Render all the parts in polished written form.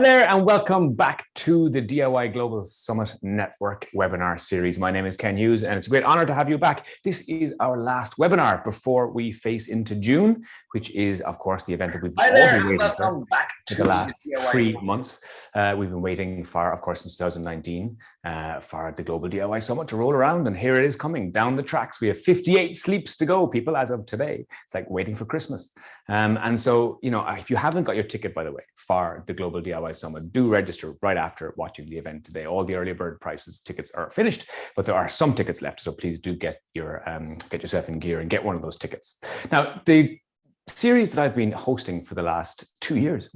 There and welcome back to the DIY Global Summit Network webinar series. My name is Ken Hughes and it's a great honor to have you back. This is our last webinar before we face into June, which is, of course, the event that we've all been waiting for the last 3 months. We've been waiting for, of course, since 2019 for the Global DIY Summit to roll around, and here it is coming down the tracks. We have 58 sleeps to go, people, as of today. It's like waiting for Christmas. And so, you know, if you haven't got your ticket, by the way, for the Global DIY Summit, do register right after watching the event today. All the early bird prices tickets are finished, but there are some tickets left, so please do get yourself in gear and get one of those tickets. Now, the series that I've been hosting for the last 2 years,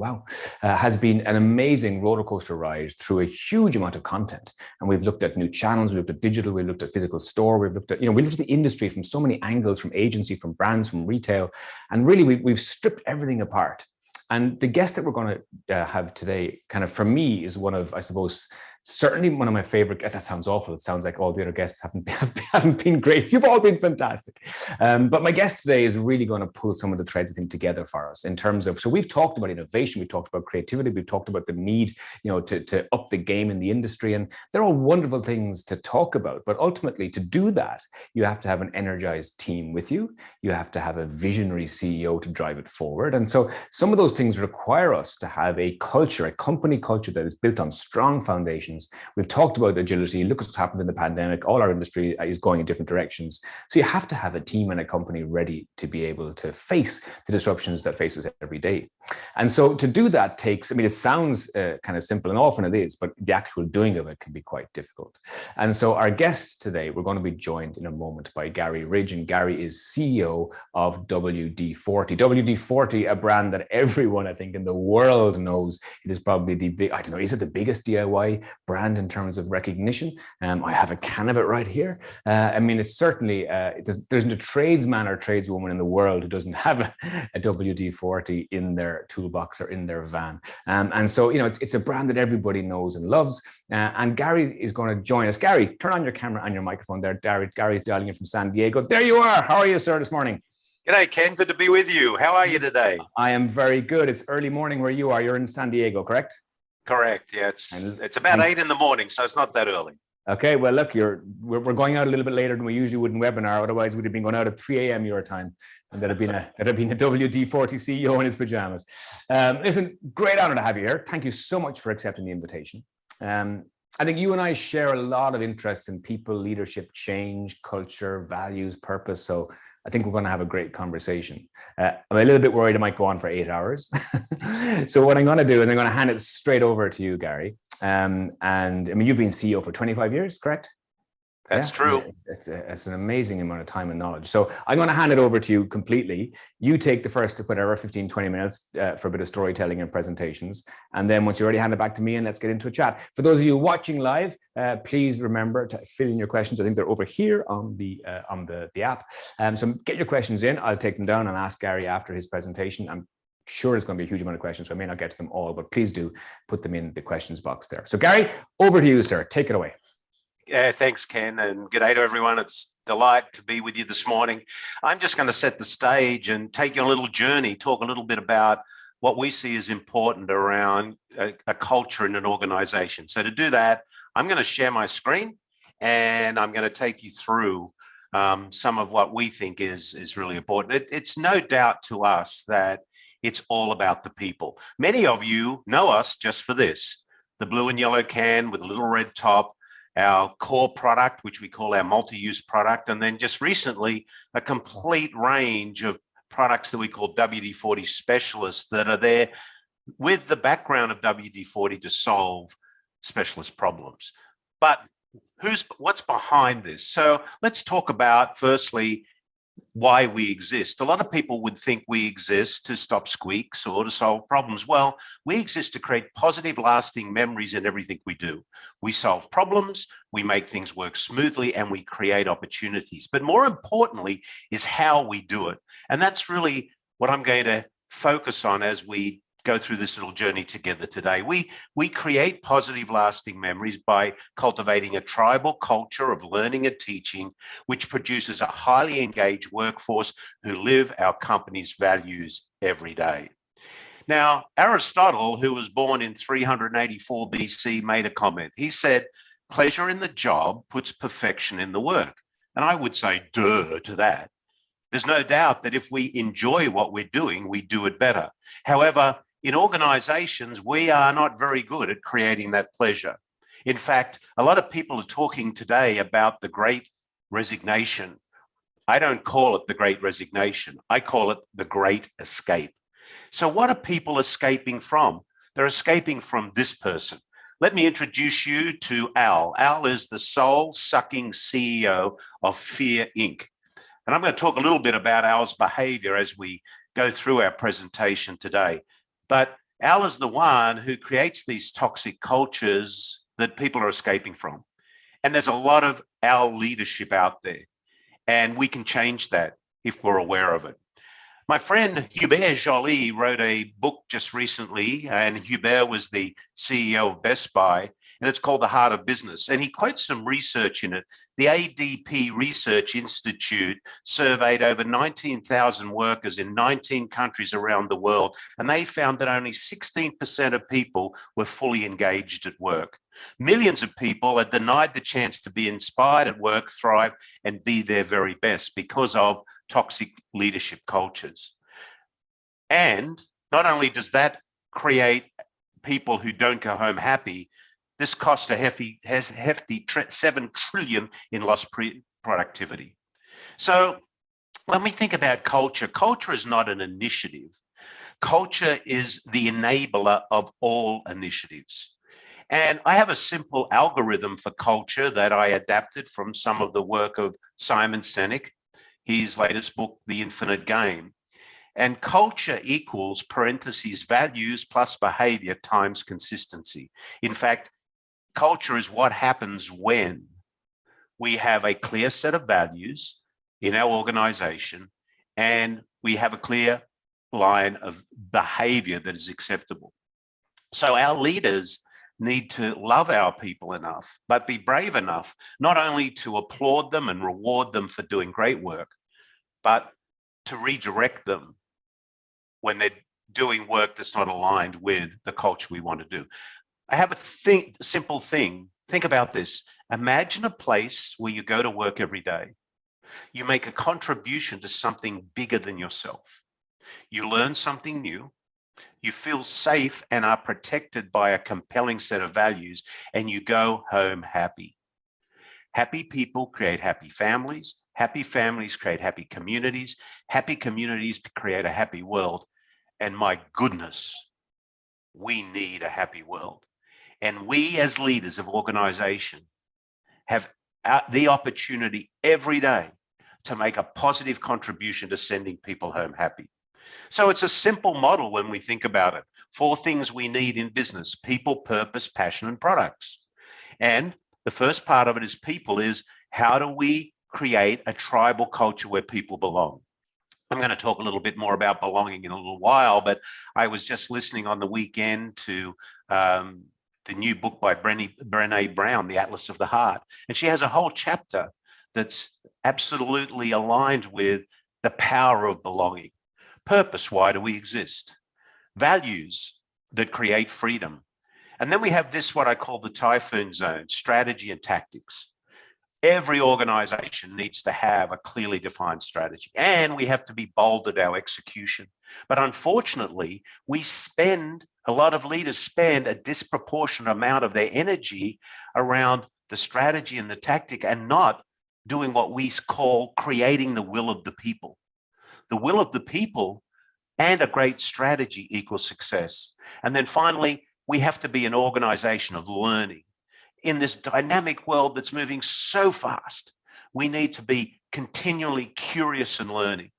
has been an amazing roller coaster ride through a huge amount of content. And we've looked at new channels, we've looked at digital, we've looked at physical store, we've looked at, we looked at the industry from so many angles, from agency, from brands, from retail, and really we've stripped everything apart. And the guest that we're going to have today, kind of for me, is one of, I suppose, certainly one of my favorite. That sounds awful. It sounds like all the other guests haven't been great. You've all been fantastic. But my guest today is really going to pull some of the threads, I think, together for us in terms of, so we've talked about innovation, we've talked about creativity, we've talked about the need, to up the game in the industry. And they're all wonderful things to talk about. But ultimately, to do that, you have to have an energized team with you. You have to have a visionary CEO to drive it forward. And so some of those things require us to have a culture, a company culture that is built on strong foundations. We've talked about agility. Look what's happened in the pandemic. All our industry is going in different directions. So you have to have a team and a company ready to be able to face the disruptions that faces every day. And so to do that takes, it sounds kind of simple, and often it is, but the actual doing of it can be quite difficult. And so our guest today, we're going to be joined in a moment by Garry Ridge, and Garry is CEO of WD-40. WD-40, a brand that everyone, I think, in the world knows. It is probably the big, I don't know, is it the biggest DIY brand in terms of recognition? I have a can of it right here. It's certainly, there isn't a tradesman or tradeswoman in the world who doesn't have a WD-40 in their toolbox or in their van. And so, it's a brand that everybody knows and loves. And Garry is going to join us. Garry, turn on your camera and your microphone there. Garry's dialing in from San Diego. There you are. How are you, sir, this morning? G'day, Ken. Good to be with you. How are you today? I am very good. It's early morning where you are. You're in San Diego, correct? Correct. Yeah, it's about 8 in the morning, so it's not that early. Okay, well, look, we're going out a little bit later than we usually would in webinar. Otherwise, we'd have been going out at 3 a.m. your time, and there'd have been a WD-40 CEO in his pajamas. Listen, great honor to have you here. Thank you so much for accepting the invitation. I think you and I share a lot of interests in people, leadership, change, culture, values, purpose. So I think we're going to have a great conversation. I'm a little bit worried it might go on for 8 hours. So what I'm going to do is I'm going to hand it straight over to you, Garry. And you've been CEO for 25 years, correct? That's true. It's an amazing amount of time and knowledge. So I'm going to hand it over to you completely. You take the first, whatever, 15, 20 minutes for a bit of storytelling and presentations. And then once you already hand it back to me, and let's get into a chat. For those of you watching live, please remember to fill in your questions. I think they're over here on the app. So get your questions in. I'll take them down and ask Garry after his presentation. I'm sure it's going to be a huge amount of questions, so I may not get to them all, but please do put them in the questions box there. So Garry, over to you, sir. Take it away. Yeah, thanks, Ken, and good day to everyone. It's a delight to be with you this morning. I'm just going to set the stage and take you on a little journey, talk a little bit about what we see as important around a culture in an organization. So to do that, I'm going to share my screen and I'm going to take you through some of what we think is really important. It's no doubt to us that it's all about the people. Many of you know us just for this, the blue and yellow can with a little red top, our core product, which we call our multi-use product, and then just recently, a complete range of products that we call WD-40 specialists that are there with the background of WD-40 to solve specialist problems. But what's behind this? So let's talk about, firstly, why we exist. A lot of people would think we exist to stop squeaks or to solve problems. Well, we exist to create positive, lasting memories in everything we do. We solve problems, we make things work smoothly, and we create opportunities. But more importantly is how we do it. And that's really what I'm going to focus on as we go through this little journey together today. We create positive, lasting memories by cultivating a tribal culture of learning and teaching, which produces a highly engaged workforce who live our company's values every day. Now, Aristotle, who was born in 384 BC, made a comment. He said, pleasure in the job puts perfection in the work. And I would say, duh, to that. There's no doubt that if we enjoy what we're doing, we do it better. However, in organizations, we are not very good at creating that pleasure. In fact, a lot of people are talking today about the great resignation. I don't call it the great resignation. I call it the great escape. So what are people escaping from? They're escaping from this person. Let me introduce you to Al. Al is the soul-sucking CEO of Fear Inc. And I'm going to talk a little bit about Al's behavior as we go through our presentation today. But Al is the one who creates these toxic cultures that people are escaping from. And there's a lot of Al leadership out there. And we can change that if we're aware of it. My friend Hubert Joly wrote a book just recently, and Hubert was the CEO of Best Buy, and it's called The Heart of Business. And he quotes some research in it. The ADP Research Institute surveyed over 19,000 workers in 19 countries around the world, and they found that only 16% of people were fully engaged at work. Millions of people are denied the chance to be inspired at work, thrive, and be their very best because of toxic leadership cultures. And not only does that create people who don't go home happy, this costs a hefty 7 trillion in lost productivity. So when we think about culture, culture is not an initiative. Culture is the enabler of all initiatives. And I have a simple algorithm for culture that I adapted from some of the work of Simon Sinek, his latest book, The Infinite Game. And culture equals parentheses values plus behavior times consistency. In fact, culture is what happens when we have a clear set of values in our organization and we have a clear line of behavior that is acceptable. So our leaders need to love our people enough, but be brave enough, not only to applaud them and reward them for doing great work, but to redirect them when they're doing work that's not aligned with the culture we want to do. I have a simple thing. Think about this. Imagine a place where you go to work every day. You make a contribution to something bigger than yourself. You learn something new. You feel safe and are protected by a compelling set of values, and you go home happy. Happy people create happy families. Happy families create happy communities. Happy communities create a happy world. And my goodness, we need a happy world. And we as leaders of organization have the opportunity every day to make a positive contribution to sending people home happy. So it's a simple model when we think about it. 4 things we need in business: people, purpose, passion, and products. And the first part of it is people, is how do we create a tribal culture where people belong? I'm going to talk a little bit more about belonging in a little while, but I was just listening on the weekend to the new book by Brené Brown, The Atlas of the Heart. And she has a whole chapter that's absolutely aligned with the power of belonging. Purpose, why do we exist? Values that create freedom. And then we have this, what I call the typhoon zone, strategy and tactics. Every organization needs to have a clearly defined strategy, and we have to be bold at our execution. But unfortunately, a lot of leaders spend a disproportionate amount of their energy around the strategy and the tactic and not doing what we call creating the will of the people. The will of the people and a great strategy equals success. And then finally, we have to be an organization of learning. In this dynamic world that's moving so fast, we need to be continually curious and learning.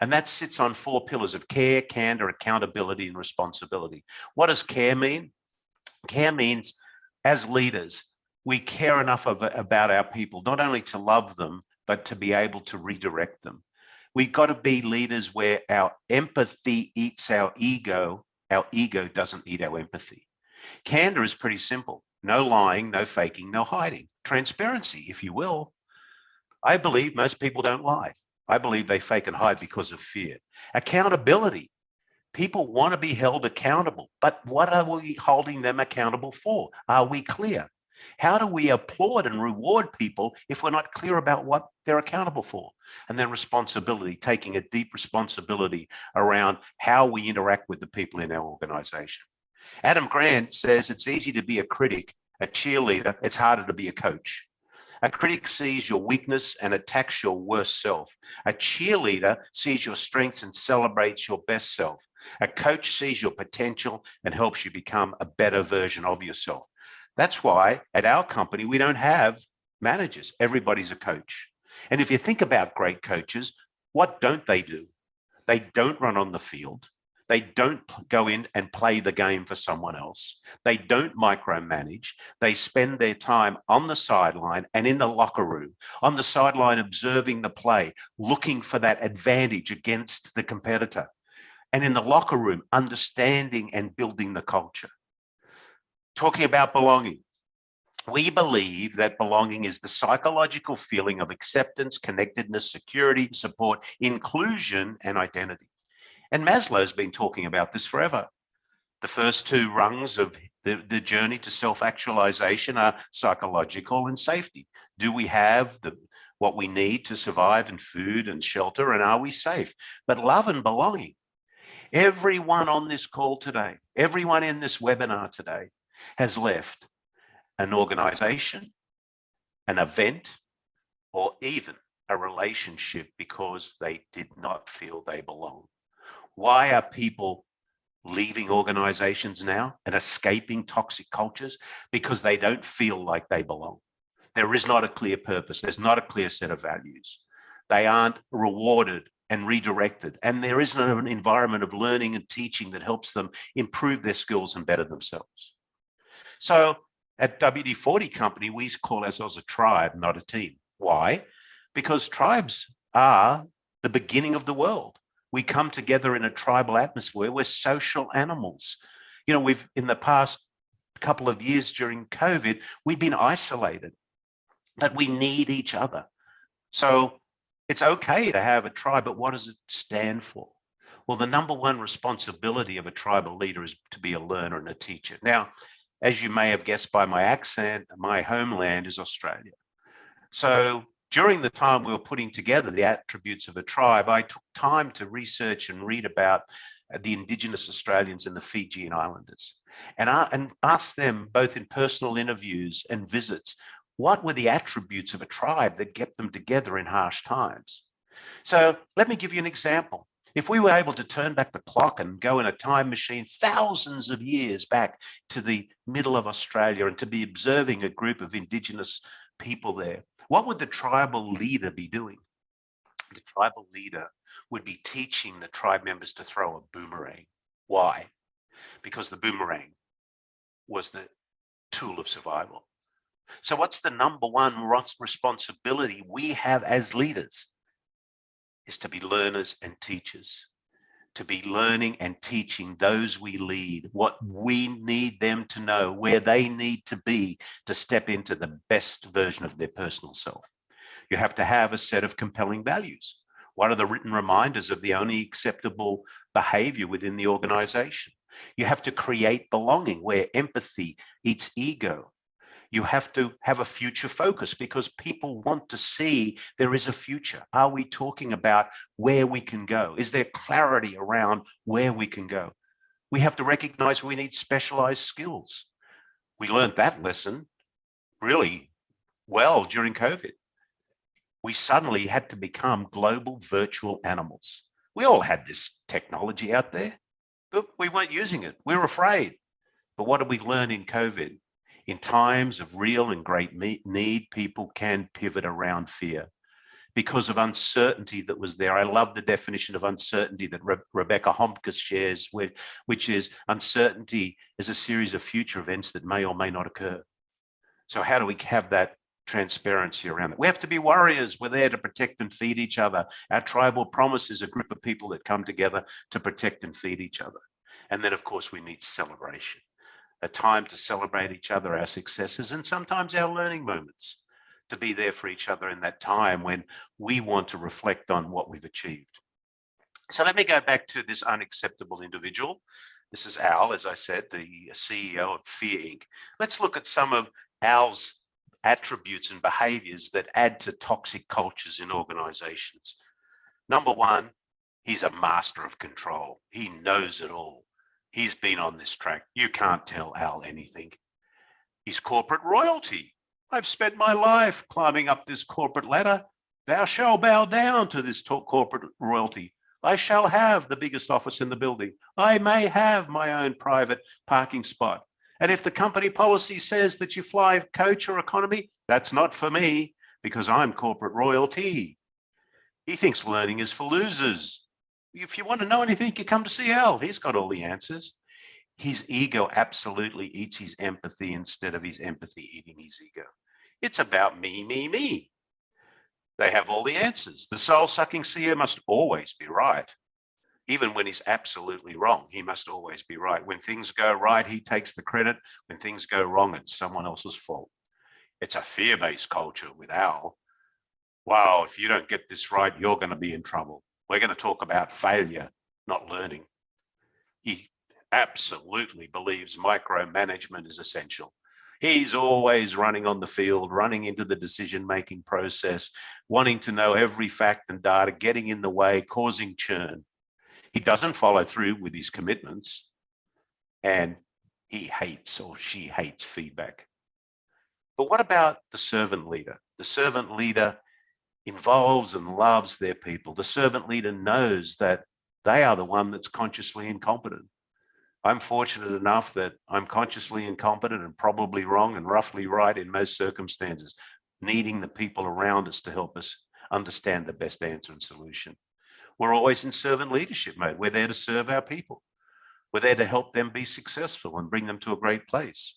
And that sits on 4 pillars of care, candor, accountability, and responsibility. What does care mean? Care means, as leaders, we care enough about our people, not only to love them, but to be able to redirect them. We've got to be leaders where our empathy eats our ego doesn't eat our empathy. Candor is pretty simple. No lying, no faking, no hiding. Transparency, if you will. I believe most people don't lie. I believe they fake and hide because of fear. Accountability. People want to be held accountable, but what are we holding them accountable for? Are we clear? How do we applaud and reward people if we're not clear about what they're accountable for? And then responsibility, taking a deep responsibility around how we interact with the people in our organization. Adam Grant says it's easy to be a critic, a cheerleader. It's harder to be a coach. A critic sees your weakness and attacks your worst self. A cheerleader sees your strengths and celebrates your best self. A coach sees your potential and helps you become a better version of yourself. That's why at our company, we don't have managers. Everybody's a coach. And if you think about great coaches, what don't they do? They don't run on the field. They don't go in and play the game for someone else. They don't micromanage. They spend their time on the sideline and in the locker room, on the sideline observing the play, looking for that advantage against the competitor. And in the locker room, understanding and building the culture. Talking about belonging. We believe that belonging is the psychological feeling of acceptance, connectedness, security, support, inclusion, and identity. And Maslow's been talking about this forever. The first two rungs of the journey to self-actualization are psychological and safety. Do we have what we need to survive, and food and shelter, and are we safe? But love and belonging. Everyone on this call today, everyone in this webinar today has left an organization, an event, or even a relationship because they did not feel they belong. Why are people leaving organizations now and escaping toxic cultures? Because they don't feel like they belong. There is not a clear purpose. There's not a clear set of values. They aren't rewarded and redirected. And there isn't an environment of learning and teaching that helps them improve their skills and better themselves. So at WD-40 company, we call ourselves a tribe, not a team. Why? Because tribes are the beginning of the world. We come together in a tribal atmosphere. We're social animals. You know, we've, in the past couple of years during COVID, we've been isolated, but we need each other. So it's okay to have a tribe, but what does it stand for? Well, the number one responsibility of a tribal leader is to be a learner and a teacher. Now, as you may have guessed by my accent, my homeland is Australia. So during the time we were putting together the attributes of a tribe, I took time to research and read about the Indigenous Australians and the Fijian Islanders, and asked them both in personal interviews and visits, what were the attributes of a tribe that kept them together in harsh times? So let me give you an example. If we were able to turn back the clock and go in a time machine thousands of years back to the middle of Australia and to be observing a group of Indigenous people there, what would the tribal leader be doing? The tribal leader would be teaching the tribe members to throw a boomerang. Why? Because the boomerang was the tool of survival. So what's the number one responsibility we have as leaders? Is to be learners and teachers, to be learning and teaching those we lead what we need them to know, where they need to be to step into the best version of their personal self. You have to have a set of compelling values. What are the written reminders of the only acceptable behavior within the organization? You have to create belonging where empathy eats ego. You have to have a future focus because people want to see there is a future. Are we talking about where we can go? Is there clarity around where we can go? We have to recognize we need specialized skills. We learned that lesson really well during COVID. We suddenly had to become global virtual animals. We all had this technology out there, but we weren't using it. We were afraid. But what did we learn in COVID? In times of real and great need, people can pivot around fear because of uncertainty that was there. I love the definition of uncertainty that Rebecca Homkes shares, which is uncertainty is a series of future events that may or may not occur. So how do we have that transparency around it? We have to be warriors. We're there to protect and feed each other. Our tribal promise is a group of people that come together to protect and feed each other. And then, of course, we need celebration. A time to celebrate each other, our successes, and sometimes our learning moments, to be there for each other in that time when we want to reflect on what we've achieved. So let me go back to this unacceptable individual. This is Al, as I said, the CEO of Fear Inc. Let's look at some of Al's attributes and behaviors that add to toxic cultures in organizations. Number one, he's a master of control. He knows it all. He's been on this track. You can't tell Al anything. He's corporate royalty. I've spent my life climbing up this corporate ladder. Thou shalt bow down to this corporate royalty. I shall have the biggest office in the building. I may have my own private parking spot. And if the company policy says that you fly coach or economy, that's not for me because I'm corporate royalty. He thinks learning is for losers. If you want to know anything, you come to see Al. He's got all the answers. His ego absolutely eats his empathy instead of his empathy eating his ego. It's about me, me, me. They have all the answers. The soul-sucking CEO must always be right. Even when he's absolutely wrong, he must always be right. When things go right, he takes the credit. When things go wrong, it's someone else's fault. It's a fear-based culture with Al. Wow, if you don't get this right, you're going to be in trouble. We're going to talk about failure, not learning. He absolutely believes micromanagement is essential. He's always running on the field, running into the decision-making process, wanting to know every fact and data, getting in the way, causing churn. He doesn't follow through with his commitments, and he hates or she hates feedback. But what about the servant leader? The servant leader involves and loves their people. The servant leader knows that they are the one that's consciously incompetent. I'm fortunate enough that I'm consciously incompetent and probably wrong and roughly right in most circumstances, needing the people around us to help us understand the best answer and solution. We're always in servant leadership mode. We're there to serve our people. We're there to help them be successful and bring them to a great place.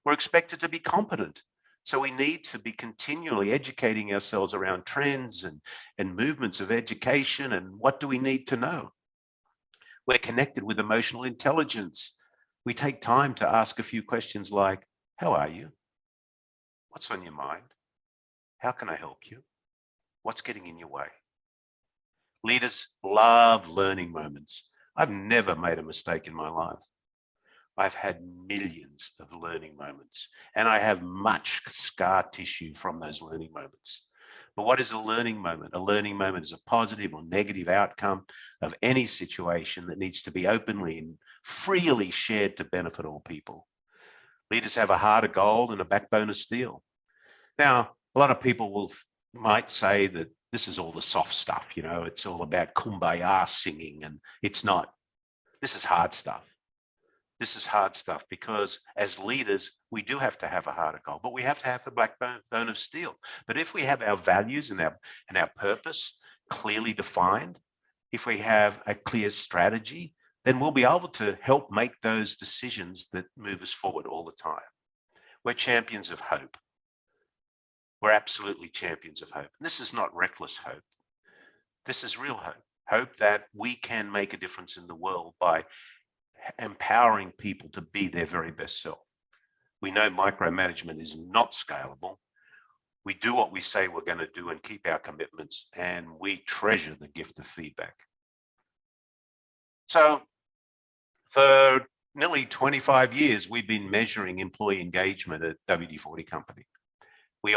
We're expected to be competent. So we need to be continually educating ourselves around trends and movements of education and what do we need to know. We're connected with emotional intelligence. We take time to ask a few questions like, how are you? What's on your mind? How can I help you? What's getting in your way? Leaders love learning moments. I've never made a mistake in my life. I've had millions of learning moments, and I have much scar tissue from those learning moments. But what is a learning moment? A learning moment is a positive or negative outcome of any situation that needs to be openly and freely shared to benefit all people. Leaders have a heart of gold and a backbone of steel. Now, a lot of people might say that this is all the soft stuff, you know, it's all about kumbaya singing, and it's not. This is hard stuff. This is hard stuff because as leaders, we do have to have a heart of gold, but we have to have a backbone of steel. But if we have our values and our purpose clearly defined, if we have a clear strategy, then we'll be able to help make those decisions that move us forward all the time. We're champions of hope. We're absolutely champions of hope. And this is not reckless hope. This is real hope. Hope that we can make a difference in the world by empowering people to be their very best self. We know micromanagement is not scalable. We do what we say we're going to do and keep our commitments, and we treasure the gift of feedback. So for nearly 25 years, we've been measuring employee engagement at WD-40 Company. We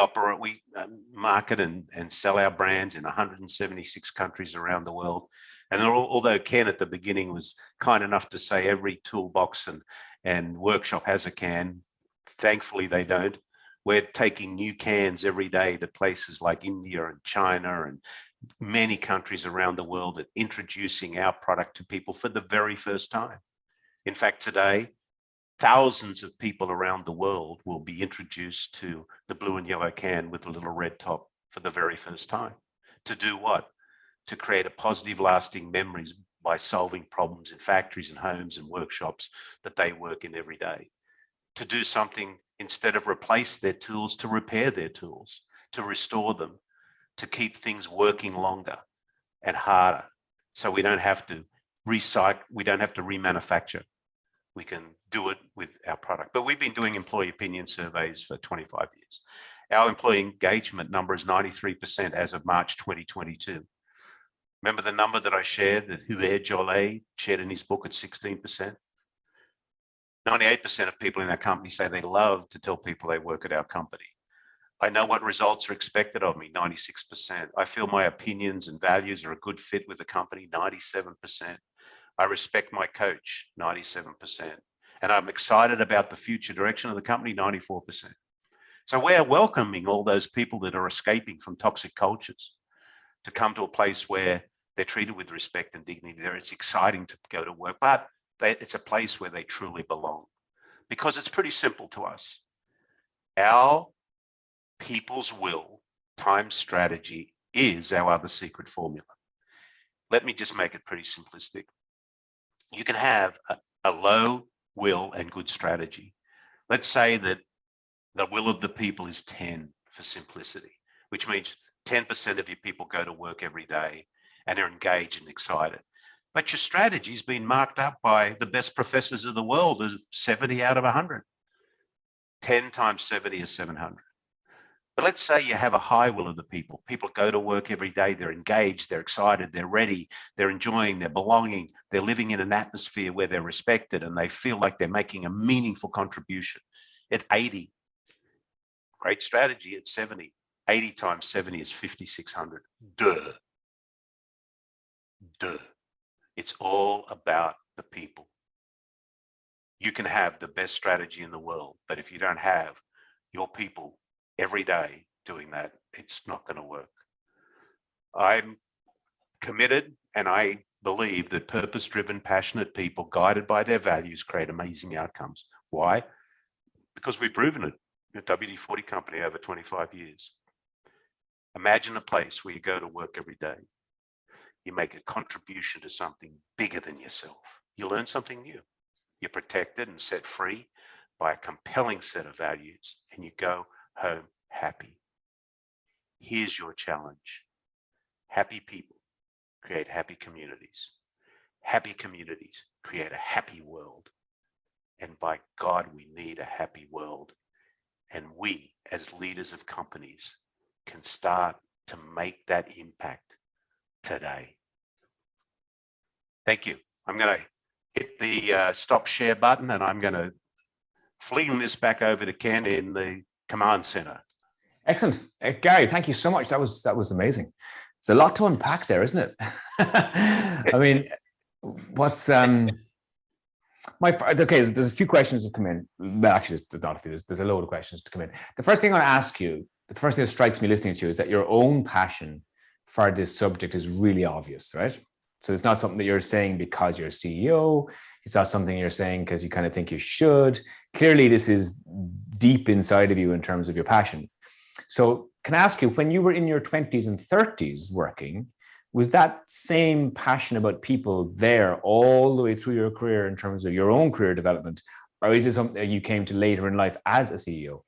market and sell our brands in 176 countries around the world. And although Ken at the beginning was kind enough to say every toolbox and workshop has a can, thankfully they don't. We're taking new cans every day to places like India and China and many countries around the world and introducing our product to people for the very first time. In fact, today, thousands of people around the world will be introduced to the blue and yellow can with the little red top for the very first time. To do what? To create a positive, lasting memories by solving problems in factories and homes and workshops that they work in every day. To do something instead of replace their tools, to repair their tools, to restore them, to keep things working longer and harder. So we don't have to recycle, we don't have to remanufacture. We can do it with our product. But we've been doing employee opinion surveys for 25 years. Our employee engagement number is 93% as of March 2022. Remember the number that I shared that Hubert Joly shared in his book at 16%? 98% of people in our company say they love to tell people they work at our company. I know what results are expected of me, 96%. I feel my opinions and values are a good fit with the company, 97%. I respect my coach, 97%. And I'm excited about the future direction of the company, 94%. So we're welcoming all those people that are escaping from toxic cultures to come to a place where they're treated with respect and dignity. It's exciting to go to work, but it's a place where they truly belong. Because it's pretty simple to us. Our people's will times strategy is our other secret formula. Let me just make it pretty simplistic. You can have a low will and good strategy. Let's say that the will of the people is 10 for simplicity, which means 10% of your people go to work every day and are engaged and excited. But your strategy has been marked up by the best professors of the world as 70 out of 100. 10 times 70 is 700. But let's say you have a high will of the people. People go to work every day, they're engaged, they're excited, they're ready, they're enjoying, they're belonging, they're living in an atmosphere where they're respected and they feel like they're making a meaningful contribution. At 80, great strategy. At 70, 80 times 70 is 5,600. Duh. It's all about the people. You can have the best strategy in the world, but if you don't have your people every day doing that, it's not going to work. I'm committed, and I believe that purpose-driven, passionate people guided by their values create amazing outcomes. Why? Because we've proven it at WD-40 company over 25 years. Imagine a place where you go to work every day. You make a contribution to something bigger than yourself. You learn something new. You're protected and set free by a compelling set of values, and you go home happy. Here's your challenge. Happy people create happy communities. Happy communities create a happy world. And by God, we need a happy world. And we, as leaders of companies, can start to make that impact today. Thank you. I'm going to hit the stop share button, and I'm going to fling this back over to Ken in the command center. Excellent. Garry, thank you so much. That was amazing. It's a lot to unpack there, isn't it? I mean, what's okay, there's a few questions that come in. Well, actually, there's not a few, there's a load of questions to come in. The first thing I want to ask you, the first thing that strikes me listening to you is that your own passion for this subject is really obvious, right? So it's not something that you're saying because you're a CEO. It's not something you're saying because you kind of think you should. Clearly, this is deep inside of you in terms of your passion. So can I ask you, when you were in your 20s and 30s working, was that same passion about people there all the way through your career in terms of your own career development? Or is it something that you came to later in life as a CEO?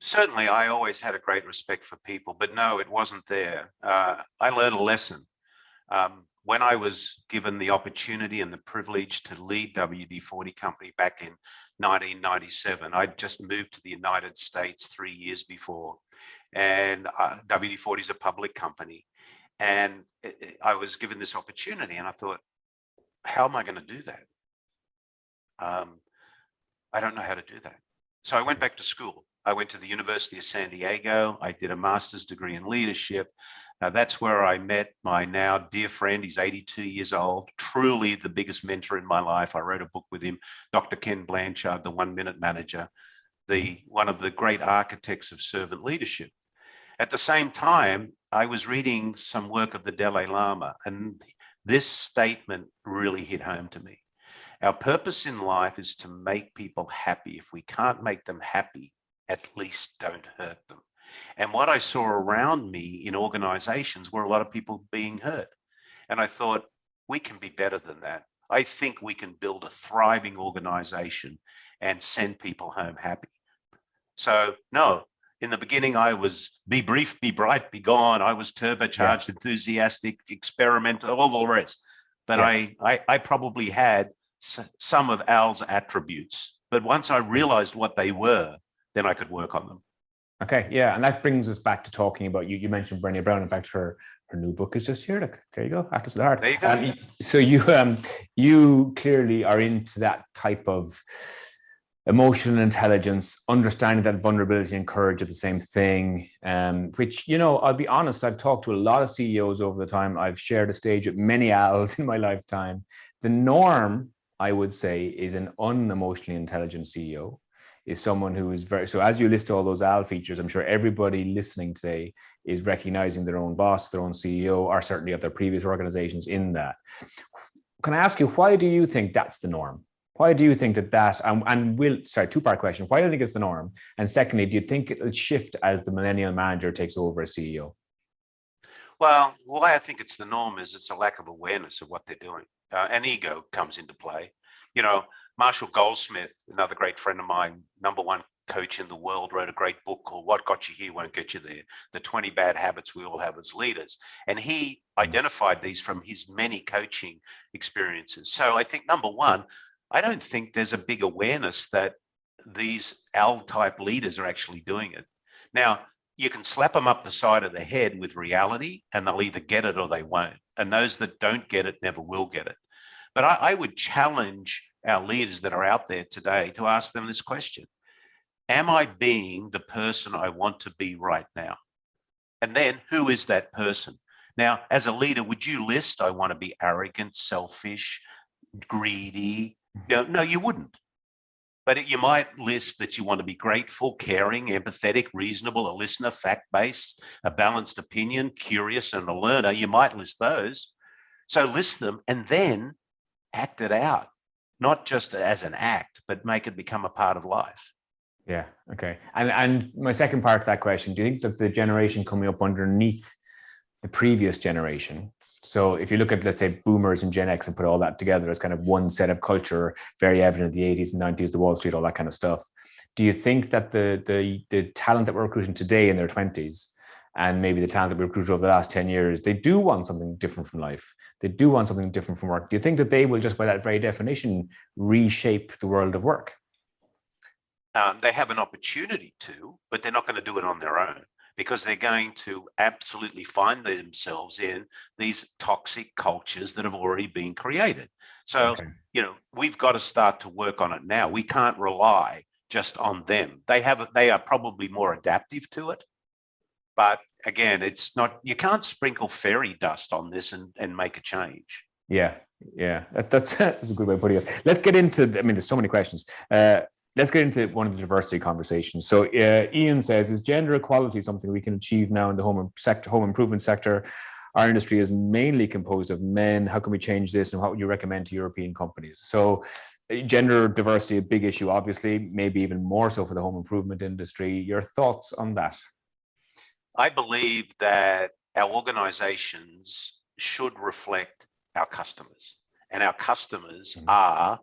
Certainly, I always had a great respect for people, but no, it wasn't there. I learned a lesson. When I was given the opportunity and the privilege to lead WD-40 company back in 1997, I'd just moved to the United States 3 years before, and WD-40 is a public company. And I was given this opportunity, and I thought, how am I going to do that? I don't know how to do that. So I went back to school. I went to the University of San Diego. I did a master's degree in leadership. That's where I met my now dear friend. He's 82 years old, truly the biggest mentor in my life. I wrote a book with him, Dr. Ken Blanchard, the 1 Minute Manager, one of the great architects of servant leadership. At the same time, I was reading some work of the Dalai Lama, and this statement really hit home to me. Our purpose in life is to make people happy. If we can't make them happy, at least don't hurt them. And what I saw around me in organizations were a lot of people being hurt. And I thought, we can be better than that. I think we can build a thriving organization and send people home happy. So no, in the beginning, I was be brief, be bright, be gone. I was turbocharged, enthusiastic, experimental, all the rest. But I probably had some of Al's attributes. But once I realized what they were, then I could work on them. Okay, yeah, and that brings us back to talking about, you mentioned Brené Brown. In fact, her Her new book is just here. Look, there you go. After the heart. There you go. So you clearly are into that type of emotional intelligence, understanding that vulnerability and courage are the same thing. Which, I'll be honest, I've talked to a lot of CEOs over the time. I've shared a stage with many Als in my lifetime. The norm, I would say, is an unemotionally intelligent CEO. Is someone who is so as you list all those AL features, I'm sure everybody listening today is recognizing their own boss, their own CEO, or certainly of their previous organizations in that. Can I ask you, why do you think that's the norm? Why do you think two-part question. Why do you think it's the norm? And secondly, do you think it'll shift as the millennial manager takes over as CEO? Well, why I think it's the norm is it's a lack of awareness of what they're doing. And ego comes into play. Marshall Goldsmith, another great friend of mine, #1 coach in the world, wrote a great book called What Got You Here Won't Get You There, the 20 bad habits we all have as leaders. And he identified these from his many coaching experiences. So I think #1, I don't think there's a big awareness that these L-type leaders are actually doing it. Now, you can slap them up the side of the head with reality and they'll either get it or they won't. And those that don't get it never will get it. But I would challenge our leaders that are out there today to ask them this question. Am I being the person I want to be right now? And then who is that person? Now, as a leader, would you list, I want to be arrogant, selfish, greedy? No, you wouldn't. But you might list that you want to be grateful, caring, empathetic, reasonable, a listener, fact-based, a balanced opinion, curious, and a learner. You might list those. So list them and then act it out, not just as an act, but make it become a part of life. Yeah. Okay. And my second part of that question, do you think that the generation coming up underneath the previous generation, so if you look at, let's say, boomers and Gen X and put all that together as kind of one set of culture, very evident in the 80s and 90s, the Wall Street, all that kind of stuff, do you think that the talent that we're recruiting today in their 20s and maybe the talent that we recruited over the last 10 years, they do want something different from life? They do want something different from work. Do you think that they will just by that very definition reshape the world of work? They have an opportunity to, but they're not going to do it on their own because they're going to absolutely find themselves in these toxic cultures that have already been created. So, we've got to start to work on it now. We can't rely just on them. They are probably more adaptive to it. But again, it's not, you can't sprinkle fairy dust on this and make a change. Yeah. That's a good way of putting it. Let's get into, there's so many questions. Let's get into one of the diversity conversations. So Ian says, is gender equality something we can achieve now in the home improvement sector? Our industry is mainly composed of men. How can we change this? And what would you recommend to European companies? So gender diversity, a big issue, obviously, maybe even more so for the home improvement industry. Your thoughts on that? I believe that our organizations should reflect our customers, and our customers are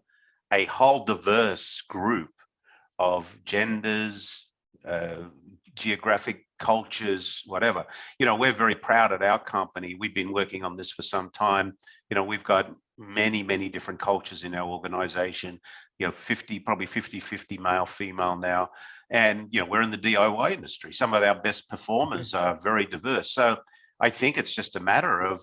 a whole diverse group of genders, geographic cultures, whatever. We're very proud at our company. We've been working on this for some time. We've got many, many different cultures in our organization, probably 50-50 male, female now. And, we're in the DIY industry. Some of our best performers are very diverse. So I think it's just a matter of,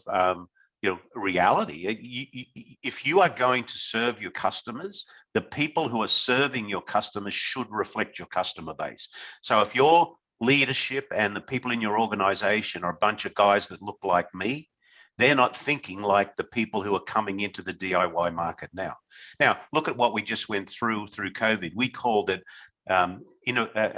reality. If you are going to serve your customers, the people who are serving your customers should reflect your customer base. So if your leadership and the people in your organization are a bunch of guys that look like me, they're not thinking like the people who are coming into the DIY market now. Now, look at what we just went through COVID. We called it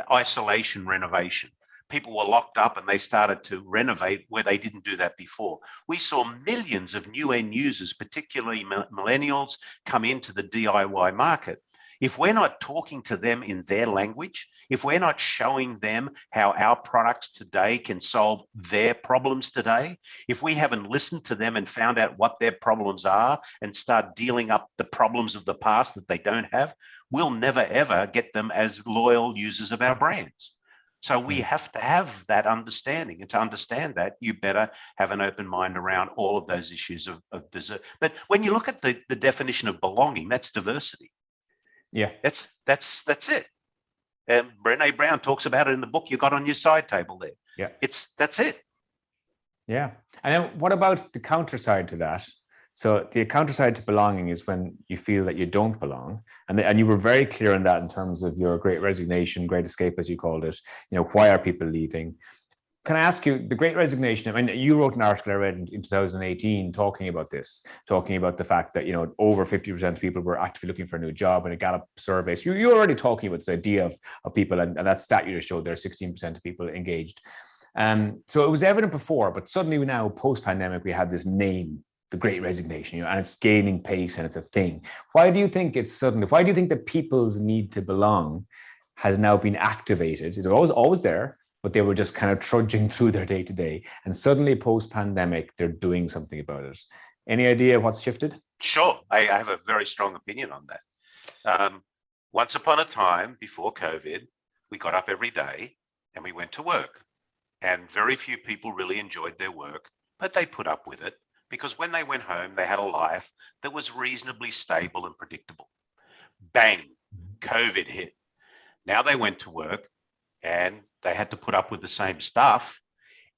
isolation renovation. People were locked up and they started to renovate where they didn't do that before. We saw millions of new end users, particularly millennials, come into the DIY market. If we're not talking to them in their language, if we're not showing them how our products today can solve their problems today, if we haven't listened to them and found out what their problems are and start dealing up the problems of the past that they don't have, we'll never, ever get them as loyal users of our brands. So we have to have that understanding. And to understand that, you better have an open mind around all of those issues of desert. But when you look at the definition of belonging, that's diversity. Yeah, that's it. Brené Brown talks about it in the book you got on your side table there. Yeah, that's it. Yeah. And then what about the counter side to that? So the counter side to belonging is when you feel that you don't belong. And you were very clear on that in terms of your great resignation, great escape, as you called it. Why are people leaving? Can I ask you, the great resignation? I mean, you wrote an article I read in 2018 talking about this, talking about the fact that, over 50% of people were actively looking for a new job in a Gallup survey. So you're already talking about this idea of people, and that stat you just showed there, 16% of people engaged. So it was evident before, but suddenly now, post-pandemic, we have this name, the Great Resignation, and it's gaining pace and it's a thing. Why do you think why do you think that people's need to belong has now been activated? It's always there, but they were just kind of trudging through their day to day. And suddenly, post-pandemic, they're doing something about it. Any idea what's shifted? Sure, I have a very strong opinion on that. Once upon a time, before COVID, we got up every day and we went to work. And very few people really enjoyed their work, but they put up with it because when they went home, they had a life that was reasonably stable and predictable. Bang, COVID hit. Now they went to work and they had to put up with the same stuff,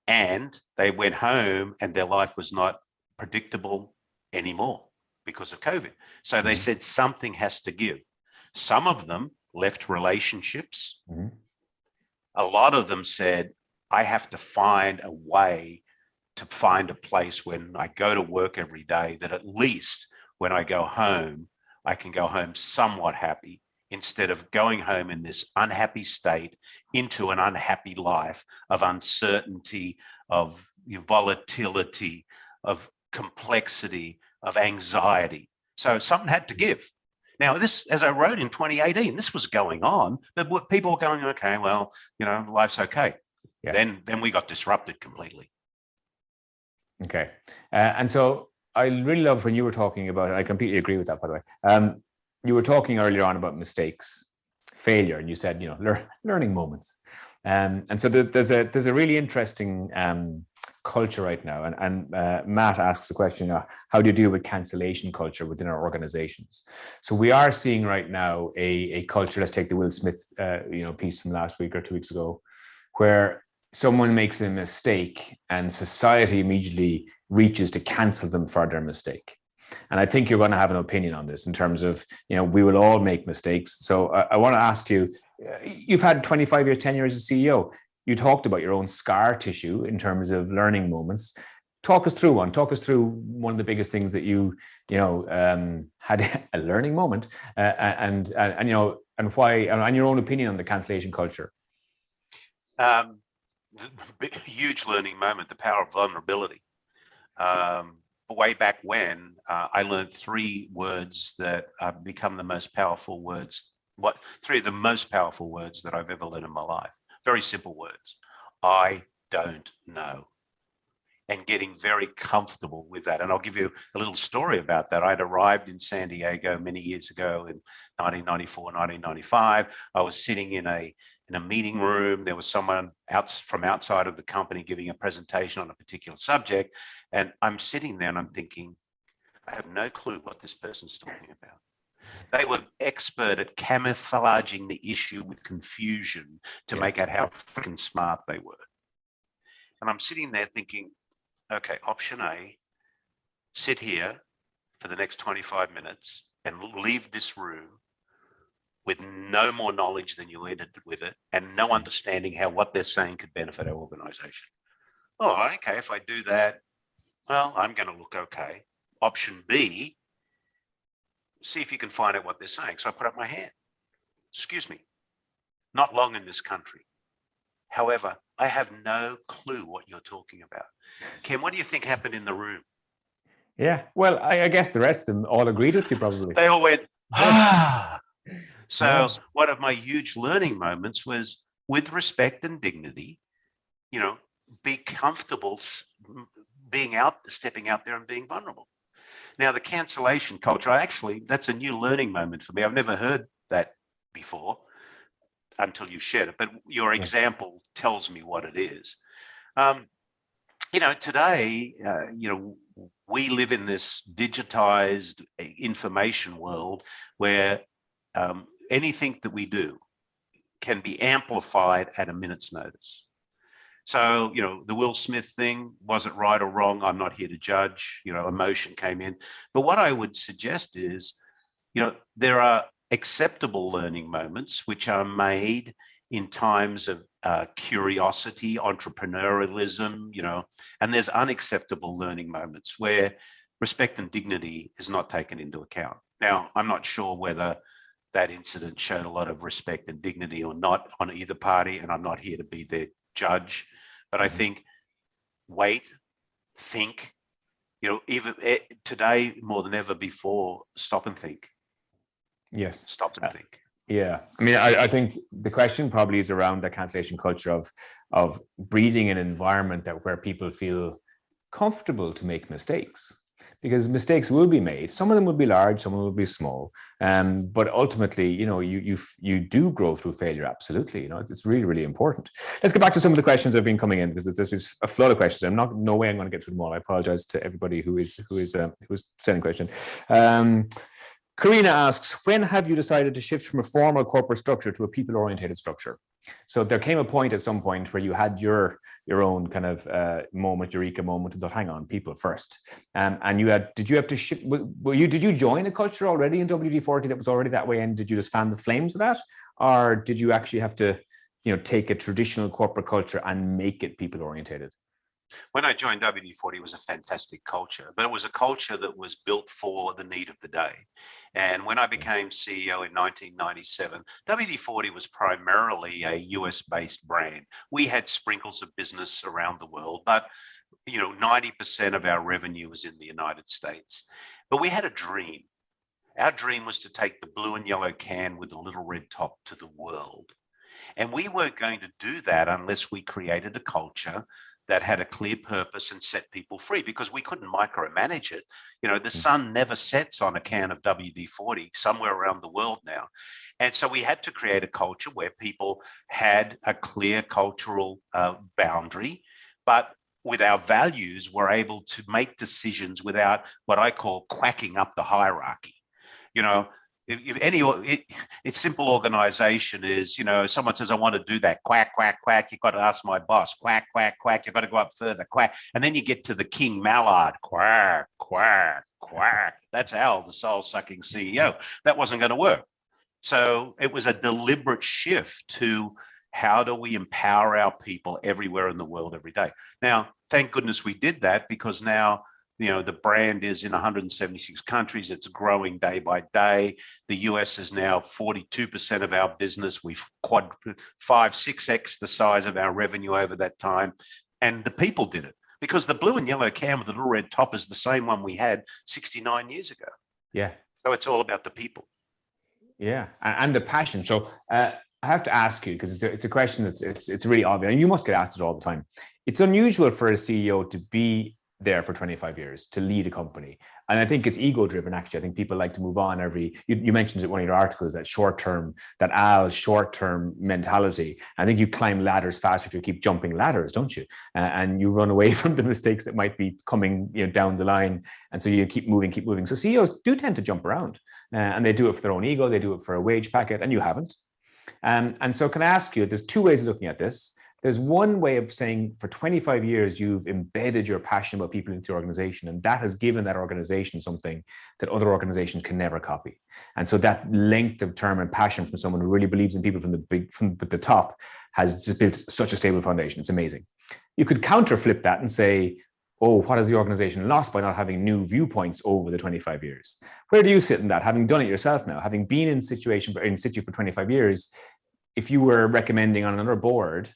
and they went home and their life was not predictable anymore because of COVID. So they said something has to give. Some of them left relationships. A lot of them said, I have to find a way to find a place when I go to work every day that at least when I go home, I can go home somewhat happy, instead of going home in this unhappy state into an unhappy life of uncertainty, of volatility, of complexity, of anxiety. So something had to give. Now, this, as I wrote in 2018, this was going on, but people were going, okay, well, life's okay. Yeah. Then we got disrupted completely. Okay. And so I really love when you were talking about, and I completely agree with that, by the way. You were talking earlier on about mistakes, failure, and you said, learning moments. And so there's a really interesting culture right now. And Matt asks the question, how do you deal with cancellation culture within our organizations? So we are seeing right now a culture, let's take the Will Smith piece from last week or 2 weeks ago, where someone makes a mistake and society immediately reaches to cancel them for their mistake. And I think you're going to have an opinion on this in terms of, we will all make mistakes. So I want to ask you, you've had 25 years, 10 years as CEO. You talked about your own scar tissue in terms of learning moments. Talk us through one. Talk us through one of the biggest things that you had a learning moment, and why, and your own opinion on the cancellation culture. Huge learning moment, the power of vulnerability. Way back when, I learned 3 words that have become the most powerful words. 3 of the most powerful words that I've ever learned in my life. Very simple words. I don't know. And getting very comfortable with that. And I'll give you a little story about that. I'd arrived in San Diego many years ago in 1994, 1995. I was sitting in a meeting room. There was someone from outside of the company giving a presentation on a particular subject. And I'm sitting there and I'm thinking, I have no clue what this person's talking about. They were expert at camouflaging the issue with confusion to make out how freaking smart they were. And I'm sitting there thinking, okay, option A, sit here for the next 25 minutes and leave this room with no more knowledge than you entered with it and no understanding how what they're saying could benefit our organization. Oh, okay, if I do that, well, I'm going to look okay. Option B, see if you can find out what they're saying. So I put up my hand. Excuse me, not long in this country. However, I have no clue what you're talking about. Ken, what do you think happened in the room? Yeah, well, I guess the rest of them all agreed with you probably. They all went, ah. So one of my huge learning moments was, with respect and dignity, be comfortable stepping out there and being vulnerable. Now, the cancellation culture, that's a new learning moment for me. I've never heard that before until you shared it, but your example tells me what it is. Today, we live in this digitized information world where anything that we do can be amplified at a minute's notice. So, the Will Smith thing, was it right or wrong? I'm not here to judge. Emotion came in. But what I would suggest is, there are acceptable learning moments which are made in times of curiosity, entrepreneurialism, and there's unacceptable learning moments where respect and dignity is not taken into account. Now, I'm not sure whether that incident showed a lot of respect and dignity or not on either party, and I'm not here to be their judge, but I think wait, think, even today more than ever before, stop and think. Yes. Stop and think. Yeah, I mean, I think the question probably is around the cancellation culture of breeding an environment where people feel comfortable to make mistakes, because mistakes will be made. Some of them will be large, some of them will be small, but ultimately, you do grow through failure. Absolutely, it's really, really important. Let's get back to some of the questions that have been coming in, because this was a flood of questions. No way I'm going to get through them all. I apologize to everybody who is sending questions. Karina asks, when have you decided to shift from a formal corporate structure to a people-oriented structure? So there came a point at some point where you had your own kind of eureka moment, and thought, hang on, people first. And did you have to shift? Did you join a culture already in WD-40 that was already that way, and did you just fan the flames of that, or did you actually have to, take a traditional corporate culture and make it people-oriented? When I joined WD-40, it was a fantastic culture, but it was a culture that was built for the need of the day. And when I became CEO in 1997, WD-40 was primarily a US-based brand. We had sprinkles of business around the world, but 90% of our revenue was in the United States. But we had a dream. Our dream was to take the blue and yellow can with a little red top to the world. And we weren't going to do that unless we created a culture that had a clear purpose and set people free, because we couldn't micromanage it. The sun never sets on a can of WD-40 somewhere around the world now. And so we had to create a culture where people had a clear cultural boundary, but with our values, we're able to make decisions without what I call quacking up the hierarchy. It's simple organization is, someone says, I want to do that, quack, quack, quack. You've got to ask my boss, quack, quack, quack. You've got to go up further, quack. And then you get to the King Mallard, quack, quack, quack. That's Al, the soul-sucking CEO. That wasn't going to work. So it was a deliberate shift to how do we empower our people everywhere in the world every day. Now, thank goodness we did that, because now, the brand is in 176 countries. It's growing day by day. The US is now 42% of our business. We've 5-6x the size of our revenue over that time. And the people did it, because the blue and yellow can with the little red top is the same one we had 69 years ago. Yeah. So it's all about the people. Yeah, and the passion. So I have to ask you, because it's a question it's really obvious, and you must get asked it all the time. It's unusual for a CEO to be there for 25 years, to lead a company. And I think it's ego driven, actually. I think people like to move on you mentioned it in one of your articles, that short-term mentality. I think you climb ladders faster if you keep jumping ladders, don't you? And you run away from the mistakes that might be coming down the line. And so you keep moving. So CEOs do tend to jump around, and they do it for their own ego. They do it for a wage packet, and you haven't. And so can I ask you, there's two ways of looking at this. There's one way of saying, for 25 years, you've embedded your passion about people into your organization, and that has given that organization something that other organizations can never copy. And so that length of term and passion from someone who really believes in people from the top has just built such a stable foundation. It's amazing. You could counter flip that and say, oh, what has the organization lost by not having new viewpoints over the 25 years? Where do you sit in that, having done it yourself now, having been in situ for 25 years? If you were recommending on another board,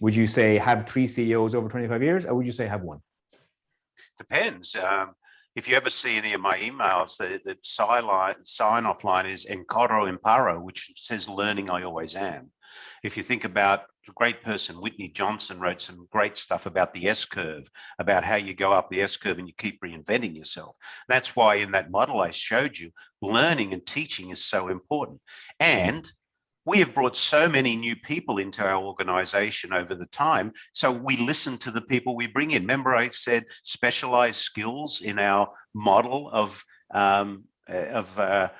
would you say have 3 CEOs over 25 years, or would you say have 1? Depends. If you ever see any of my emails, the sign-off line is Encoro Imparo, which says learning I always am. If you think about a great person, Whitney Johnson wrote some great stuff about the S-curve, about how you go up the S-curve and you keep reinventing yourself. That's why in that model I showed you, learning and teaching is so important. And we have brought so many new people into our organization over the time. So we listen to the people we bring in. Remember, I said specialized skills in our model of the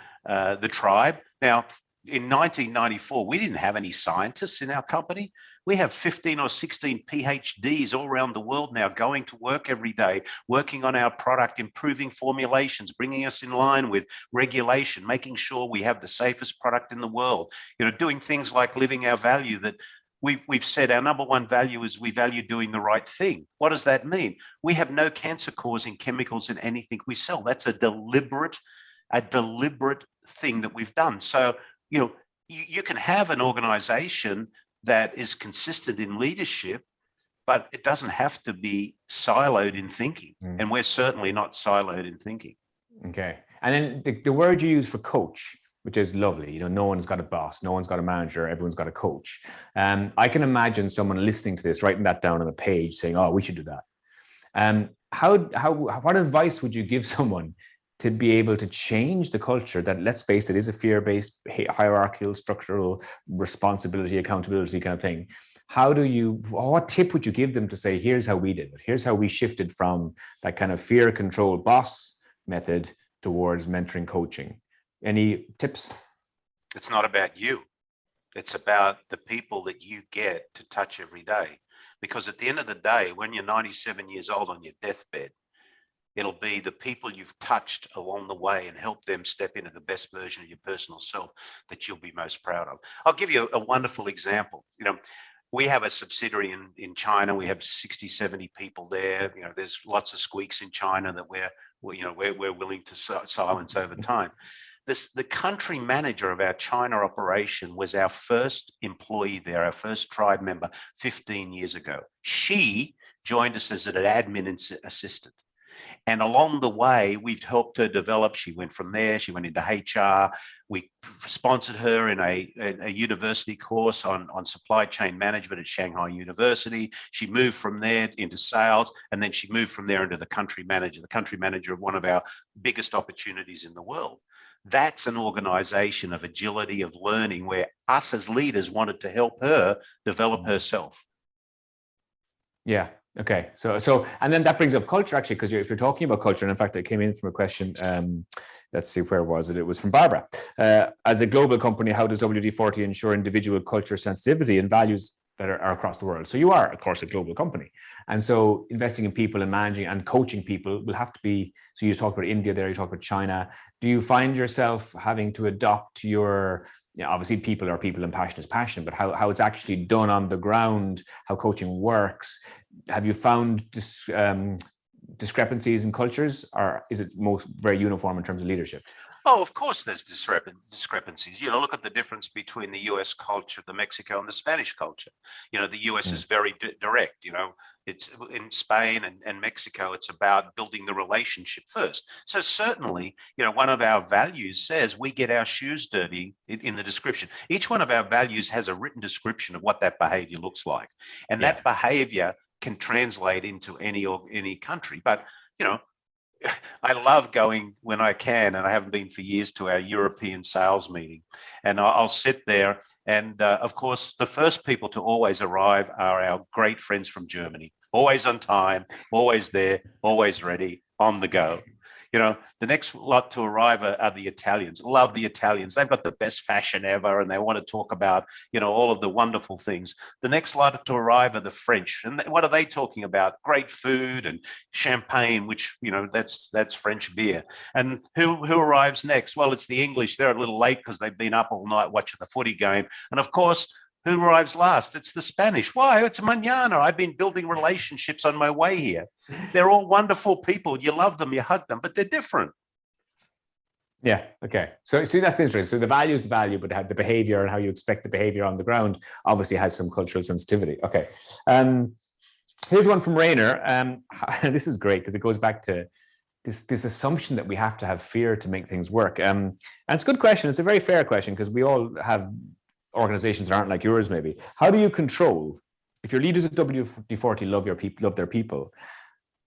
tribe. Now, in 1994, we didn't have any scientists in our company. We have 15 or 16 PhDs all around the world now going to work every day, working on our product, improving formulations, bringing us in line with regulation, making sure we have the safest product in the world, doing things like living our value that we've said our number one value is we value doing the right thing. What does that mean? We have no cancer-causing chemicals in anything we sell. That's a deliberate thing that we've done. So, you can have an organization that is consistent in leadership, but it doesn't have to be siloed in thinking. And we're certainly not siloed in thinking. Okay. And then the word you use for coach, which is lovely. No one's got a boss, no one's got a manager, everyone's got a coach. I can imagine someone listening to this, writing that down on a page saying, oh, we should do that. What advice would you give someone to be able to change the culture that, let's face it, is a fear-based, hierarchical, structural, responsibility, accountability kind of thing? What tip would you give them to say, here's how we did it. Here's how we shifted from that kind of fear control boss method towards mentoring coaching. Any tips? It's not about you. It's about the people that you get to touch every day. Because at the end of the day, when you're 97 years old on your deathbed, it'll be the people you've touched along the way and helped them step into the best version of your personal self that you'll be most proud of. I'll give you a wonderful example. We have a subsidiary in China. We have 60, 70 people there. There's lots of squeaks in China that we're willing to silence over time. The country manager of our China operation was our first employee there, our first tribe member 15 years ago. She joined us as an admin assistant. And along the way, we've helped her develop. She went from there, she went into HR. We sponsored her in a university course on supply chain management at Shanghai University. She moved from there into sales, and then she moved from there into the country manager of one of our biggest opportunities in the world. That's an organization of agility, of learning, where us as leaders wanted to help her develop herself. Yeah. Okay. So, and then that brings up culture, actually, because if you're talking about culture, and in fact, it came in from a question. Let's see, where was it? It was from Barbara. As a global company, how does WD-40 ensure individual culture sensitivity and values that are across the world? So you are, of course, a global company. And so investing in people and managing and coaching people will have to be, so you talked about India there, you talked about China. Do you find yourself having to adopt your, obviously people are people and passion is passion, but how it's actually done on the ground, how coaching works? Have you found discrepancies in cultures, or is it most very uniform in terms of leadership? Oh, of course there's discrepancies. Look at the difference between the US culture, the Mexico, and the Spanish culture. The US is very direct. It's in Spain and Mexico, it's about building the relationship first. So certainly, one of our values says we get our shoes dirty in the description. Each one of our values has a written description of what that behavior looks like. And that behavior can translate into any country. But, I love going when I can, and I haven't been for years, to our European sales meeting. And I'll sit there. And of course, the first people to always arrive are our great friends from Germany. Always on time, always there, always ready, on the go. The next lot to arrive are the Italians. Love the Italians. They've got the best fashion ever, and they want to talk about, all of the wonderful things. The next lot to arrive are the French. And what are they talking about? Great food and champagne, which, that's French beer. And who arrives next? Well, it's the English. They're a little late because they've been up all night watching the footy game. And of course, who arrives last? It's the Spanish. Why? It's mañana. I've been building relationships on my way here. They're all wonderful people. You love them, you hug them, but they're different. Yeah. Okay. So see, that's interesting. So the value is the value, but the behavior and how you expect the behavior on the ground obviously has some cultural sensitivity. Okay. Here's one from Rainer. This is great because it goes back to this assumption that we have to have fear to make things work. And it's a good question. It's a very fair question because we all have organizations that aren't like yours, maybe. How do you control, if your leaders at WD-40 love their people,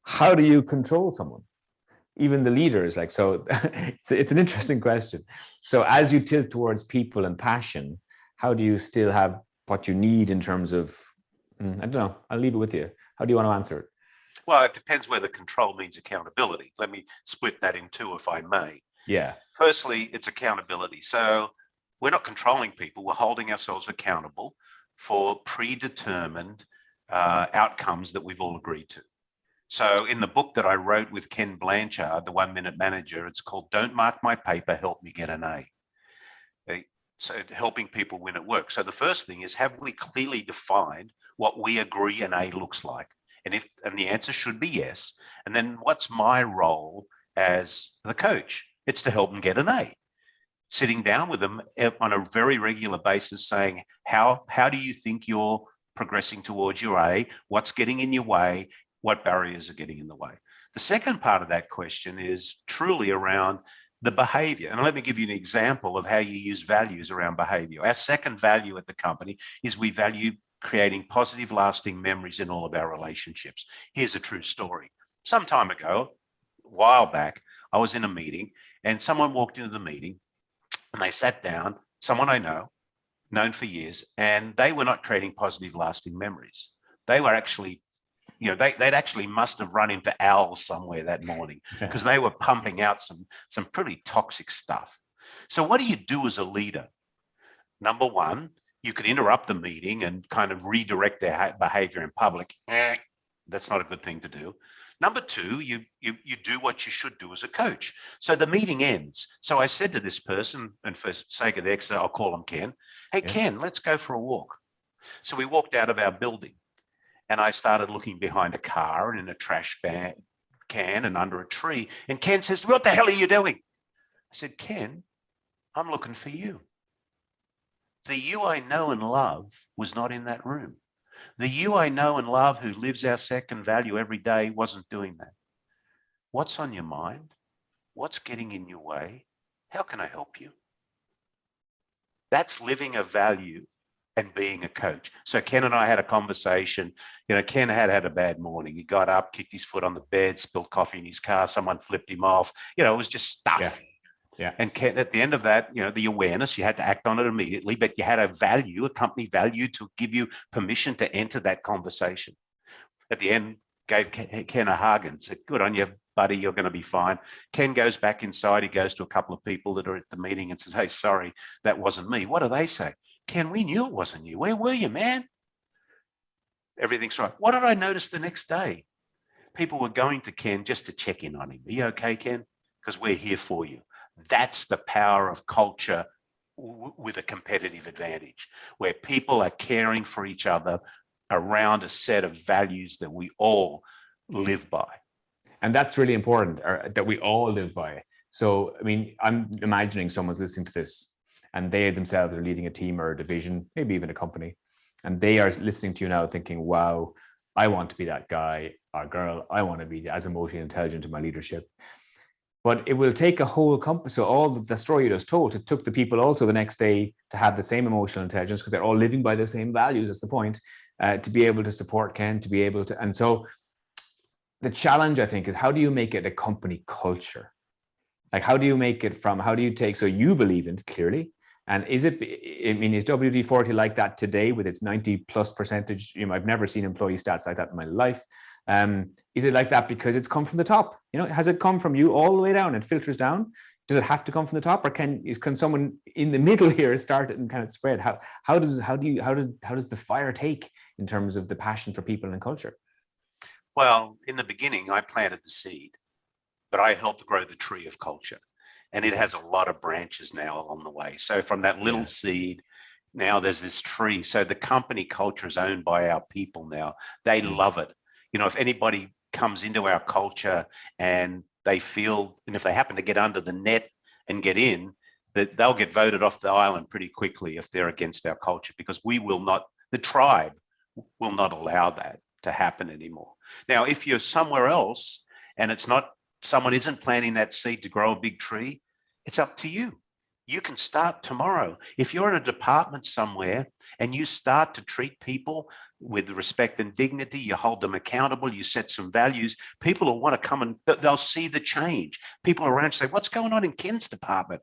how do you control someone? Even the leaders, so it's an interesting question. So as you tilt towards people and passion, how do you still have what you need in terms of, I don't know, I'll leave it with you. How do you want to answer it? Well, it depends whether control means accountability. Let me split that in two, if I may. Yeah. Firstly, it's accountability. So We're not controlling people. We're holding ourselves accountable for predetermined outcomes that we've all agreed to. So in the book that I wrote with Ken Blanchard, the 1 Minute Manager, it's called Don't Mark My Paper, Help Me Get an A. Okay? So helping people win at work. So the first thing is, have we clearly defined what we agree an A looks like? And the answer should be yes. And then what's my role as the coach? It's to help them get an A. Sitting down with them on a very regular basis saying, how do you think you're progressing towards your A? What's getting in your way? What barriers are getting in the way? The second part of that question is truly around the behavior. And let me give you an example of how you use values around behavior. Our second value at the company is we value creating positive, lasting memories in all of our relationships. Here's a true story. Some time ago, a while back, I was in a meeting and someone walked into the meeting and they sat down, someone I know, known for years, and they were not creating positive, lasting memories. They were actually, they'd actually must have run into owls somewhere that morning because they were pumping out some pretty toxic stuff. So what do you do as a leader? Number one, you could interrupt the meeting and kind of redirect their behavior in public. That's not a good thing to do. Number two, you do what you should do as a coach. So the meeting ends. So I said to this person, and for sake of the exercise, I'll call him Ken. Hey, yeah. Ken, let's go for a walk. So we walked out of our building and I started looking behind a car and in a trash can and under a tree. And Ken says, what the hell are you doing? I said, Ken, I'm looking for you. The you I know and love was not in that room. The you I know and love who lives our second value every day wasn't doing that. What's on your mind? What's getting in your way? How can I help you? That's living a value and being a coach. So Ken and I had a conversation. Ken had a bad morning. He got up, kicked his foot on the bed, spilled coffee in his car. Someone flipped him off. It was just stuff. Yeah. And Ken, at the end of that, the awareness, you had to act on it immediately, but you had a company value to give you permission to enter that conversation. At the end, gave Ken a hug and said, good on you, buddy, you're going to be fine. Ken goes back inside. He goes to a couple of people that are at the meeting and says, hey, sorry, that wasn't me. What do they say? Ken, we knew it wasn't you. Where were you, man? Everything's right. What did I notice the next day? People were going to Ken just to check in on him. Are you okay, Ken? Because we're here for you. That's the power of culture with a competitive advantage, where people are caring for each other around a set of values that we all live by. And that's really important, that we all live by. So, I mean, I'm imagining someone's listening to this and they themselves are leading a team or a division, maybe even a company, and they are listening to you now thinking, wow, I want to be that guy or girl. I want to be as emotionally intelligent in my leadership. But it will take a whole company. So all the story you just told, it took the people also the next day to have the same emotional intelligence because they're all living by the same values. That's the point, to be able to support Ken, to be able to. And so the challenge, I think, is how do you make it a company culture? Like, how do you make it how do you take, so you believe in it clearly. And is WD-40 like that today with its 90+%? I've never seen employee stats like that in my life. Is it like that because it's come from the top? Has it come from you all the way down and filters down? Does it have to come from the top, or can someone in the middle here start it and kind of spread? How does the fire take in terms of the passion for people and culture? Well, in the beginning, I planted the seed, but I helped grow the tree of culture, and it has a lot of branches now along the way. So from that little seed, now there's this tree. So the company culture is owned by our people now. They love it. If anybody comes into our culture and they feel, and if they happen to get under the net and get in, that they'll get voted off the island pretty quickly if they're against our culture, because the tribe will not allow that to happen anymore. Now, if you're somewhere else and someone isn't planting that seed to grow a big tree, it's up to you. You can start tomorrow. If you're in a department somewhere and you start to treat people with respect and dignity, you hold them accountable, you set some values, people will want to come and they'll see the change. People around say, what's going on in Ken's department?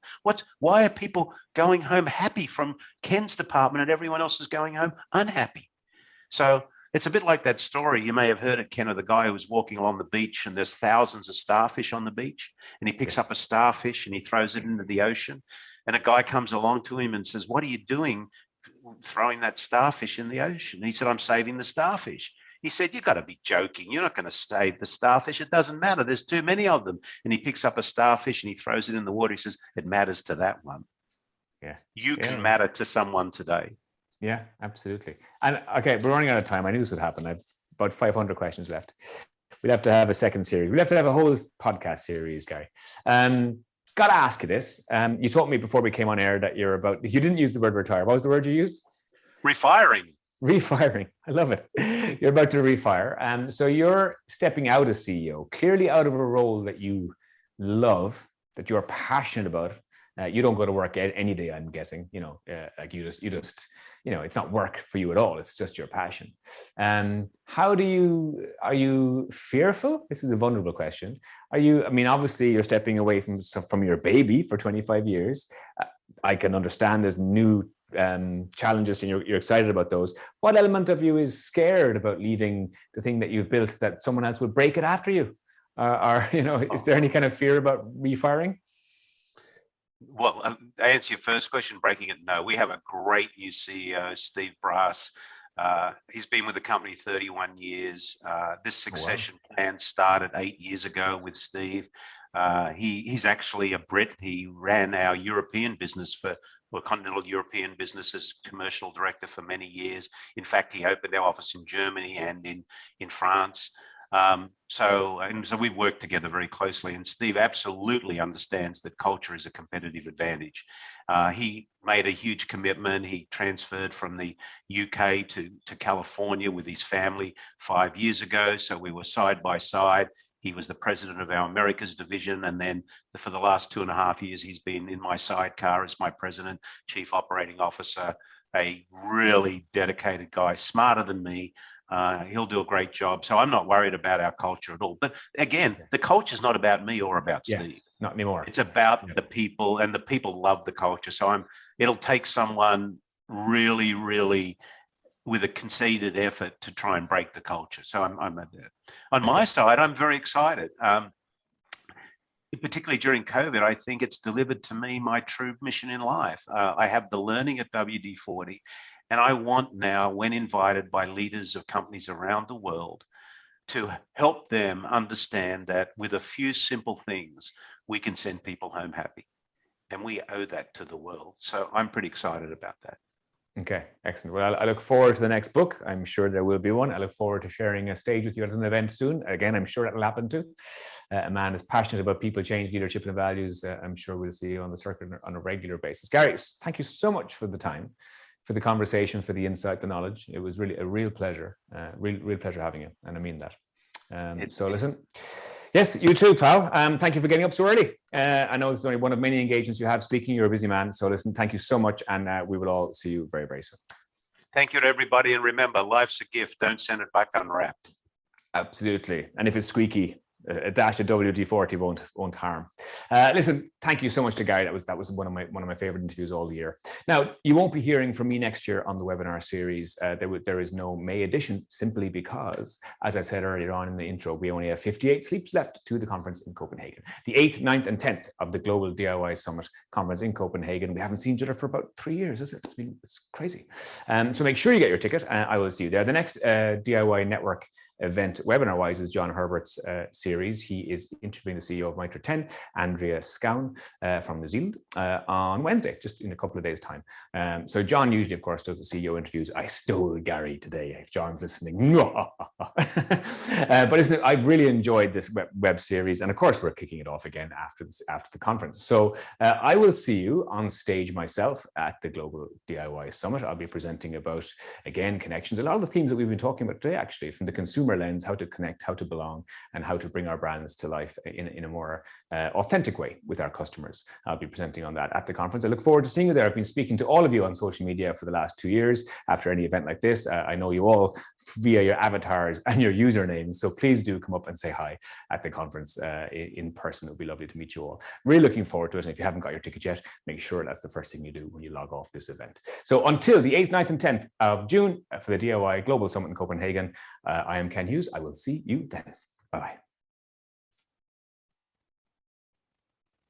Why are people going home happy from Ken's department and everyone else is going home unhappy? So it's a bit like that story. You may have heard it, Ken, of the guy who was walking along the beach and there's thousands of starfish on the beach, and he picks up a starfish and he throws it into the ocean. And a guy comes along to him and says, "What are you doing throwing that starfish in the ocean?" He said, "I'm saving the starfish." He said, "You got to be joking. You're not going to save the starfish. It doesn't matter. There's too many of them." And he picks up a starfish and he throws it in the water. He says, "It matters to that one." Yeah. You can matter to someone today. Yeah, absolutely. And okay, we're running out of time. I knew this would happen. I've about 500 questions left. We'd have to have a second series. We'd have to have a whole podcast series, Garry. Got to ask you this. You told me before we came on air that you didn't use the word retire. What was the word you used? Refiring. Refiring. I love it. You're about to refire. So you're stepping out as CEO, clearly out of a role that you love, that you're passionate about. You don't go to work any day, I'm guessing, like you just, it's not work for you at all. It's just your passion. Are you fearful? This is a vulnerable question. Obviously you're stepping away from your baby for 25 years. I can understand there's new challenges and you're excited about those. What element of you is scared about leaving the thing that you've built that someone else would break it after you? Is there any kind of fear about refiring? Well, to answer your first question, breaking it, no. We have a great new CEO, Steve Brass. He's been with the company 31 years. This succession plan started 8 years ago with Steve. He's actually a Brit. He ran our European business continental European business as commercial director for many years. In fact, he opened our office in Germany and in France. So we've worked together very closely, and Steve absolutely understands that culture is a competitive advantage. He made a huge commitment. He transferred from the UK to California with his family 5 years ago. So we were side by side. He was the president of our Americas division. And then for the last 2.5 years, he's been in my sidecar as my president, chief operating officer, a really dedicated guy, smarter than me. He'll do a great job. So I'm not worried about our culture at all. But again, the culture is not about me or about Steve. Not anymore. It's about the people, and the people love the culture. So it'll take someone really, really with a conceded effort to try and break the culture. So on my side, I'm very excited. Particularly during COVID, I think it's delivered to me my true mission in life. I have the learning at WD-40. And I want now, when invited by leaders of companies around the world, to help them understand that with a few simple things, we can send people home happy. And we owe that to the world. So I'm pretty excited about that. Okay, excellent. Well, I look forward to the next book. I'm sure there will be one. I look forward to sharing a stage with you at an event soon. Again, I'm sure that will happen too. A man is passionate about people, change, leadership, and values. I'm sure we'll see you on the circuit on a regular basis. Garry, thank you so much for the time, for the conversation, for the insight, the knowledge. It was really a real pleasure, real pleasure having you, and I mean that. So listen, yes, you too, pal. Thank you for getting up so early. I know it's only one of many engagements you have. Speaking, you're a busy man. So listen, thank you so much, and we will all see you very, very soon. Thank you to everybody, and remember, life's a gift. Don't send it back unwrapped. Absolutely, and if it's squeaky, a dash of WD-40 won't harm. Listen, thank you so much to Garry. That was one of my favorite interviews all year. Now, you won't be hearing from me next year on the webinar series. There is no May edition, simply because, as I said earlier on in the intro, we only have 58 sleeps left to the conference in Copenhagen, the 8th, 9th, and 10th of the Global DIY Summit conference in Copenhagen. We haven't seen each other for about 3 years, is it? It's crazy. So make sure you get your ticket. I will see you there. The next DIY Network event webinar-wise is John Herbert's series. He is interviewing the CEO of Mitra 10, Andrea Scown from New Zealand on Wednesday, just in a couple of days' time. So John usually, of course, does the CEO interviews. I stole Garry today, if John's listening. But listen, I've really enjoyed this web series. And of course, we're kicking it off again after the conference. So I will see you on stage myself at the Global DIY Summit. I'll be presenting about, again, connections. A lot of the themes that we've been talking about today, actually, from the consumer lens, how to connect, how to belong, and how to bring our brands to life in a more authentic way with our customers. I'll be presenting on that at the conference. I look forward to seeing you there. I've been speaking to all of you on social media for the last 2 years. After any event like this, I know you all via your avatars and your usernames. So please do come up and say hi at the conference in person. It would be lovely to meet you all. Really looking forward to it. And if you haven't got your ticket yet, make sure that's the first thing you do when you log off this event. So until the 8th, 9th, and 10th of June for the DIY Global Summit in Copenhagen, I am Ken Hughes. I will see you then. Bye-bye.